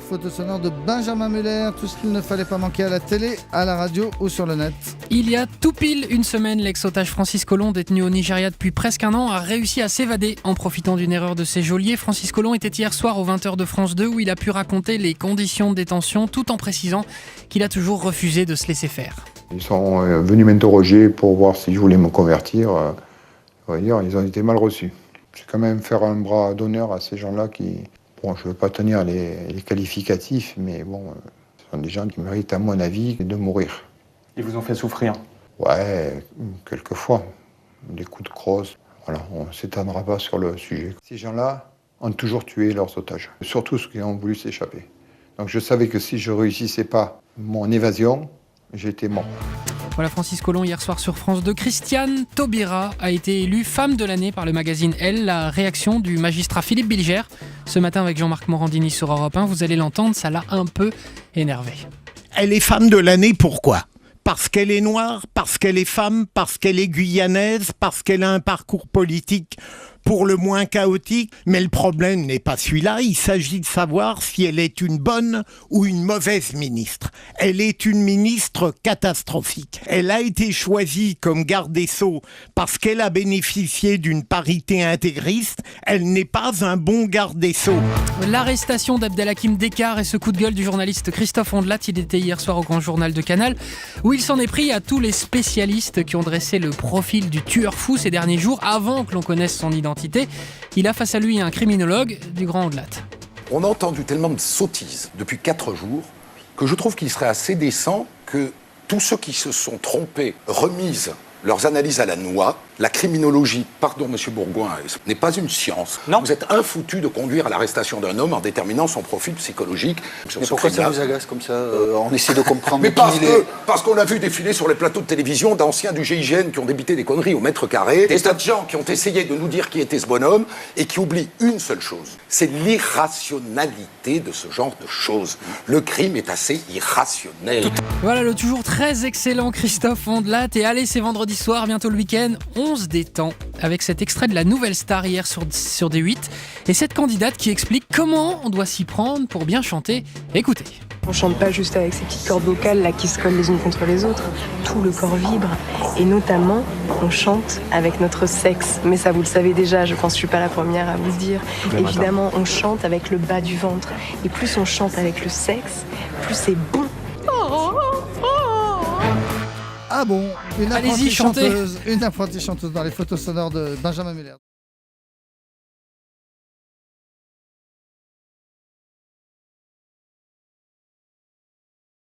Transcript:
les photos sonores de Benjamin Muller, tout ce qu'il ne fallait pas manquer à la télé, à la radio ou sur le net. Il y a tout pile une semaine, l'ex-otage Francis Collomb, détenu au Nigeria depuis presque un an, a réussi à s'évader en profitant d'une erreur de ses geôliers. Francis Collomb était hier soir aux 20h de France 2 où il a pu raconter les conditions de détention tout en précisant qu'il a toujours refusé de se laisser faire. Ils sont venus m'interroger pour voir si je voulais me convertir. On va dire, ils ont été mal reçus. C'est quand même faire un bras d'honneur à ces gens-là qui... Bon, je ne veux pas tenir les qualificatifs, mais bon, ce sont des gens qui méritent, à mon avis, de mourir. Ils vous ont fait souffrir? Ouais, quelquefois. Des coups de crosse. Voilà, on ne s'étendra pas sur le sujet. Ces gens-là ont toujours tué leurs otages, surtout ceux qui ont voulu s'échapper. Donc je savais que si je ne réussissais pas mon évasion, j'étais mort. Voilà Francis Collomb hier soir sur France 2. Christiane Taubira a été élue femme de l'année par le magazine Elle. La réaction du magistrat Philippe Bilger ce matin avec Jean-Marc Morandini sur Europe 1, vous allez l'entendre, ça l'a un peu énervé. Elle est femme de l'année, pourquoi ? Parce qu'elle est noire, parce qu'elle est femme, parce qu'elle est guyanaise, parce qu'elle a un parcours politique pour le moins chaotique. Mais le problème n'est pas celui-là, il s'agit de savoir si elle est une bonne ou une mauvaise ministre. Elle est une ministre catastrophique. Elle a été choisie comme garde des Sceaux parce qu'elle a bénéficié d'une parité intégriste. Elle n'est pas un bon garde des Sceaux. L'arrestation d'Abdelhakim Descartes et ce coup de gueule du journaliste Christophe Ondelat, il était hier soir au Grand Journal de Canal, où il s'en est pris à tous les spécialistes qui ont dressé le profil du tueur fou ces derniers jours, avant que l'on connaisse son identité. Il a face à lui un criminologue du Grand Ondelat. On a entendu tellement de sottises depuis 4 jours que je trouve qu'il serait assez décent que tous ceux qui se sont trompés remisent leurs analyses à la noix. La criminologie, pardon monsieur Bourgoin, n'est pas une science. Non. Vous êtes infoutu de conduire à l'arrestation d'un homme en déterminant son profil psychologique. Mais pourquoi ça vous agace comme ça On essaie de comprendre. Mais parce qu'on a vu défiler sur les plateaux de télévision d'anciens du GIGN qui ont débité des conneries au mètre carré, des tas de gens qui ont essayé de nous dire qui était ce bonhomme et qui oublient une seule chose, c'est l'irrationalité de ce genre de choses. Le crime est assez irrationnel. Voilà le toujours très excellent Christophe Ondelat. Et allez, c'est vendredi soir, bientôt le week-end, on se détend avec cet extrait de la Nouvelle Star hier sur D8 et cette candidate qui explique comment on doit s'y prendre pour bien chanter. Écoutez. On chante pas juste avec ces petites cordes vocales là qui se collent les unes contre les autres. Tout le corps vibre et notamment on chante avec notre sexe. Mais ça vous le savez déjà, je pense que je suis pas la première à vous le dire. Évidemment, on chante avec le bas du ventre et plus on chante avec le sexe, plus c'est bon. Ah bon, Allez-y, chantez. une apprentie chanteuse dans les photos sonores de Benjamin Muller.